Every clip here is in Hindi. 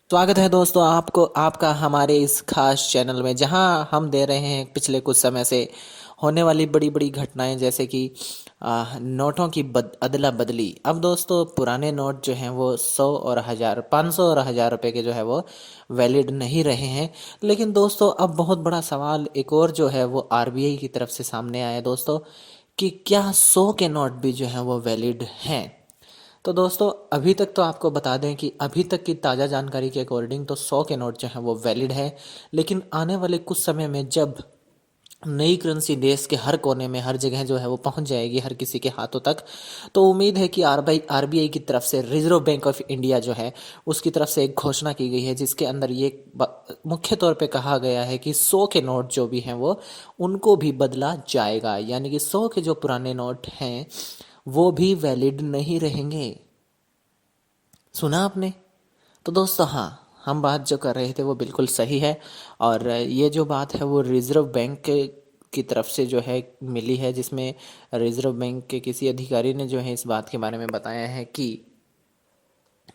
स्वागत है दोस्तों आपको आपका हमारे इस खास चैनल में, जहां हम दे रहे हैं पिछले कुछ समय से होने वाली बड़ी बड़ी घटनाएं, जैसे कि नोटों की अदला बदली। अब दोस्तों पुराने नोट जो हैं वो 100 और 1000, 500 और 1000 रुपए के जो है वो वैलिड नहीं रहे हैं। लेकिन दोस्तों अब बहुत बड़ा सवाल एक और जो है वो आरबीआई की तरफ से सामने आया है दोस्तों, कि क्या 100 के नोट भी जो हैं वो वैलिड हैं। तो दोस्तों अभी तक तो आपको बता दें कि अभी तक की ताज़ा जानकारी के अकॉर्डिंग तो 100 के नोट जो हैं वो वैलिड है। लेकिन आने वाले कुछ समय में जब नई करेंसी देश के हर कोने में, हर जगह जो है वो पहुंच जाएगी हर किसी के हाथों तक, तो उम्मीद है कि आरबीआई की तरफ से, रिजर्व बैंक ऑफ इंडिया जो है उसकी तरफ से एक घोषणा की गई है, जिसके अंदर ये मुख्य तौर पे कहा गया है कि 100 के नोट जो भी हैं वो उनको भी बदला जाएगा। यानी कि 100 के जो पुराने नोट हैं वो भी वैलिड नहीं रहेंगे। सुना आपने? तो दोस्तों हाँ, हम बात जो कर रहे थे वो बिल्कुल सही है। और ये जो बात है वो रिजर्व बैंक की तरफ से जो है मिली है, जिसमें रिजर्व बैंक के किसी अधिकारी ने जो है इस बात के बारे में बताया है कि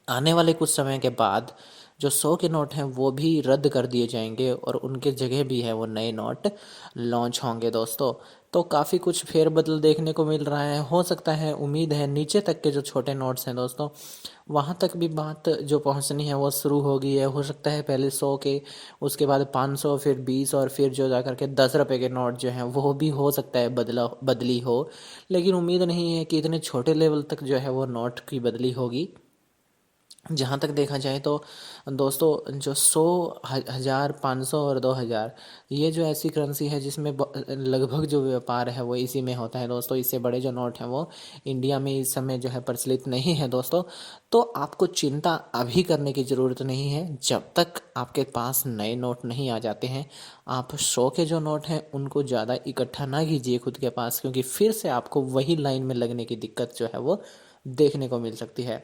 आने वाले कुछ समय के बाद जो 100 के नोट हैं वो भी रद्द कर दिए जाएंगे और उनके जगह भी है वो नए नोट लॉन्च होंगे दोस्तों। तो काफ़ी कुछ फेरबदल देखने को मिल रहा है। हो सकता है, उम्मीद है, नीचे तक के जो छोटे नोट्स हैं दोस्तों, वहाँ तक भी बात जो पहुँचनी है वो शुरू हो गई है। हो सकता है पहले 100 के, उसके बाद 500, फिर 20, और फिर जो जा कर के 10 रुपये के नोट जो हैं वो भी हो सकता है बदली हो। लेकिन उम्मीद नहीं है कि इतने छोटे लेवल तक जो है वो नोट की बदली होगी। जहाँ तक देखा जाए तो दोस्तों जो 100, 1000, 500 और 2000, ये जो ऐसी करेंसी है जिसमें लगभग जो व्यापार है वो इसी में होता है दोस्तों। इससे बड़े जो नोट हैं वो इंडिया में इस समय जो है प्रचलित नहीं है दोस्तों। तो आपको चिंता अभी करने की ज़रूरत नहीं है, जब तक आपके पास नए नोट नहीं आ जाते हैं। आप 100 के जो नोट हैं उनको ज़्यादा इकट्ठा ना कीजिए खुद के पास, क्योंकि फिर से आपको वही लाइन में लगने की दिक्कत जो है वो देखने को मिल सकती है।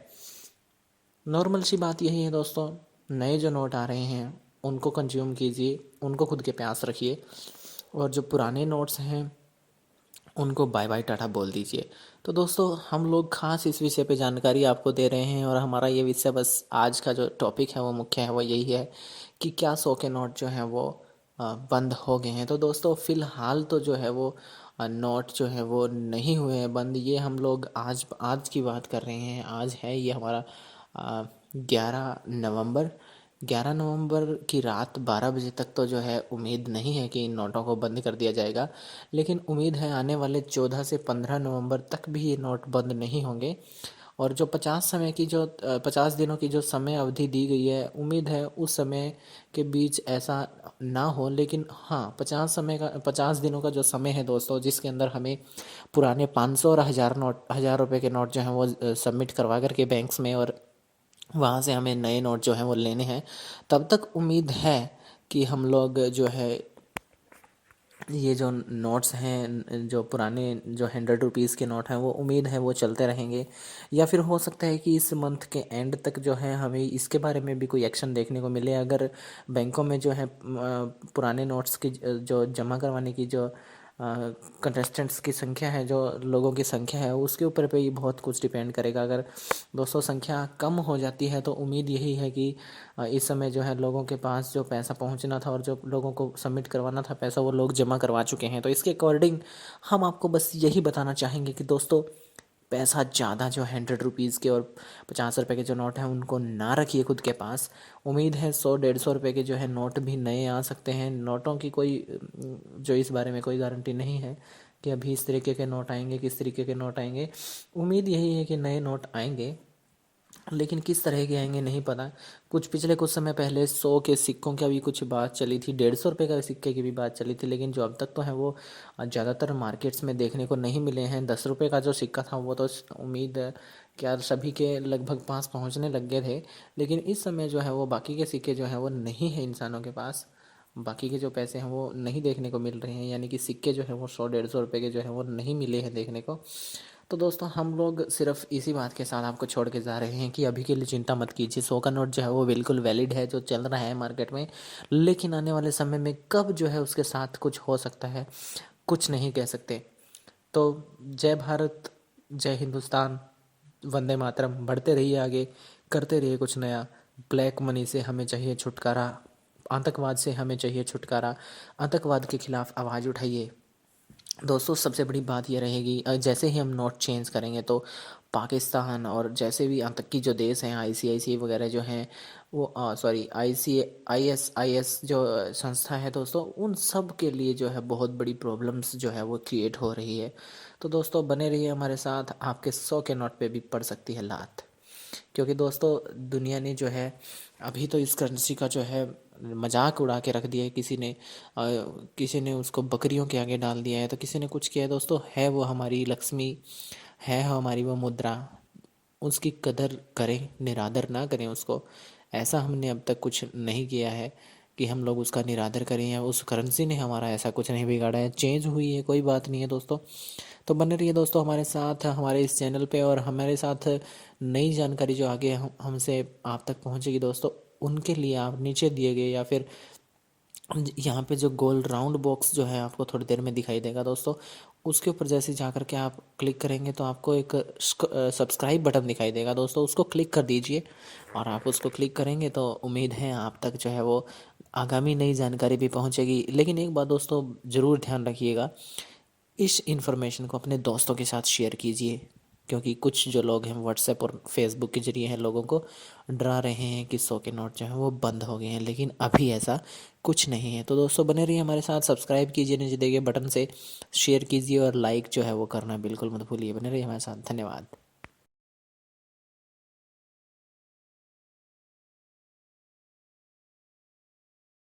नॉर्मल सी बात यही है दोस्तों, नए जो नोट आ रहे हैं उनको कंज्यूम कीजिए, उनको खुद के प्यास रखिए, और जो पुराने नोट्स हैं उनको बाय बाय टाटा बोल दीजिए। तो दोस्तों हम लोग खास इस विषय पे जानकारी आपको दे रहे हैं, और हमारा ये विषय, बस आज का जो टॉपिक है वो मुख्य है वो यही है कि क्या 100 के नोट जो हैं वो बंद हो गए हैं। तो दोस्तों फ़िलहाल तो जो है वो नोट जो है वो नहीं हुए हैं बंद। ये हम लोग आज आज की बात कर रहे हैं। आज है ये हमारा 11 नवंबर। 11 नवंबर की रात 12 बजे तक तो जो है उम्मीद नहीं है कि इन नोटों को बंद कर दिया जाएगा। लेकिन उम्मीद है आने वाले 14 से 15 नवंबर तक भी ये नोट बंद नहीं होंगे। और जो 50 दिनों की जो समय अवधि दी गई है, उम्मीद है उस समय के बीच ऐसा ना हो। लेकिन हाँ, 50 दिनों का जो समय है दोस्तों, जिसके अंदर हमें पुराने 500 और 1000 रुपये के नोट जो हैं वो सबमिट करवा करके बैंक्स में, और वहाँ से हमें नए नोट जो हैं वो लेने हैं, तब तक उम्मीद है कि हम लोग जो है ये जो नोट्स हैं, जो पुराने जो 100 रुपीज़ के नोट हैं, वो उम्मीद है वो चलते रहेंगे। या फिर हो सकता है कि इस मंथ के एंड तक जो है हमें इसके बारे में भी कोई एक्शन देखने को मिले। अगर बैंकों में जो है पुराने नोट्स की जो जमा करवाने की जो कंटेस्टेंट्स की संख्या है, जो लोगों की संख्या है, उसके ऊपर पे ही बहुत कुछ डिपेंड करेगा। अगर दोस्तों संख्या कम हो जाती है तो उम्मीद यही है कि इस समय जो है लोगों के पास जो पैसा पहुंचना था और जो लोगों को सबमिट करवाना था पैसा, वो लोग जमा करवा चुके हैं। तो इसके अकॉर्डिंग हम आपको बस यही बताना चाहेंगे कि दोस्तों पैसा ज़्यादा जो 100 रुपीज़ के और 50 रुपये के जो नोट हैं उनको ना रखिए खुद के पास। उम्मीद है 100, 150 रुपये के जो है नोट भी नए आ सकते हैं। नोटों की कोई जो इस बारे में कोई गारंटी नहीं है कि अभी इस तरीके के नोट आएंगे, किस तरीके के नोट आएंगे। उम्मीद यही है कि नए नोट आएंगे, लेकिन किस तरह के आएंगे नहीं पता। पिछले कुछ समय पहले 100 के सिक्कों की भी कुछ बात चली थी, 150 रुपये का सिक्के की भी बात चली थी, लेकिन जो अब तक तो है वो ज़्यादातर मार्केट्स में देखने को नहीं मिले हैं। 10 रुपये का जो सिक्का था वो तो उम्मीद है क्या सभी के लगभग पास पहुंचने लग गए थे। लेकिन इस समय जो है वो बाकी के सिक्के जो हैं वो नहीं है इंसानों के पास। बाकी के जो पैसे हैं वो नहीं देखने को मिल रहे हैं, यानी कि सिक्के जो है वो 100, 150 रुपये के जो है वो नहीं मिले हैं देखने को। तो दोस्तों हम लोग सिर्फ इसी बात के साथ आपको छोड़ के जा रहे हैं कि अभी के लिए चिंता मत कीजिए। 100 का नोट जो है वो बिल्कुल वैलिड है, जो चल रहा है मार्केट में। लेकिन आने वाले समय में कब जो है उसके साथ कुछ हो सकता है, कुछ नहीं कह सकते। तो जय भारत, जय हिंदुस्तान, वंदे मातरम। बढ़ते रहिए आगे, करते रहिए कुछ नया। ब्लैक मनी से हमें चाहिए छुटकारा, आतंकवाद से हमें चाहिए छुटकारा, आतंकवाद के खिलाफ आवाज़ उठाइए। दोस्तों सबसे बड़ी बात ये रहेगी, जैसे ही हम नोट चेंज करेंगे तो पाकिस्तान और जैसे भी आतंकी जो देश हैं, आईसीआईसी वगैरह जो हैं, वो सॉरी आईएसआईएस जो संस्था है दोस्तों, उन सब के लिए जो है बहुत बड़ी प्रॉब्लम्स जो है वो क्रिएट हो रही है। तो दोस्तों बने रहिए हमारे साथ, आपके 100 के नोट पे भी पड़ सकती है लात। क्योंकि दोस्तों दुनिया ने जो है अभी तो इस करेंसी का जो है मजाक उड़ा के रख दिया है, किसी ने उसको बकरियों के आगे डाल दिया है, तो किसी ने कुछ किया है दोस्तों। है वो हमारी लक्ष्मी, है हमारी वो मुद्रा, उसकी कदर करें, निरादर ना करें उसको। ऐसा हमने अब तक कुछ नहीं किया है कि हम लोग उसका निरादर करें, या उस करेंसी ने हमारा ऐसा कुछ नहीं बिगाड़ा है। चेंज हुई है, कोई बात नहीं है दोस्तों। तो बने रहिए दोस्तों हमारे साथ, हमारे इस चैनल पे, और हमारे साथ नई जानकारी जो आगे हमसे आप तक पहुंचेगी दोस्तों, उनके लिए आप नीचे दिए गए या फिर यहाँ पे जो गोल राउंड बॉक्स जो है आपको थोड़ी देर में दिखाई देगा दोस्तों, उसके ऊपर जैसे जा कर के आप क्लिक करेंगे तो आपको एक सब्सक्राइब बटन दिखाई देगा दोस्तों, उसको क्लिक कर दीजिए। और आप उसको क्लिक करेंगे तो उम्मीद है आप तक जो है वो आगामी नई जानकारी भी पहुंचेगी। लेकिन एक बात दोस्तों ज़रूर ध्यान रखिएगा, इस इन्फॉर्मेशन को अपने दोस्तों के साथ शेयर कीजिए, क्योंकि कुछ जो लोग हैं व्हाट्सएप और फेसबुक के जरिए हैं लोगों को डरा रहे हैं कि 100 के नोट जो हैं वो बंद हो गए हैं, लेकिन अभी ऐसा कुछ नहीं है। तो दोस्तों बने रहिए हमारे साथ, सब्सक्राइब कीजिए नीचे दिए गए बटन से, शेयर कीजिए और लाइक जो है वो करना बिल्कुल मत भूलिए। बने रहिए हमारे साथ, धन्यवाद।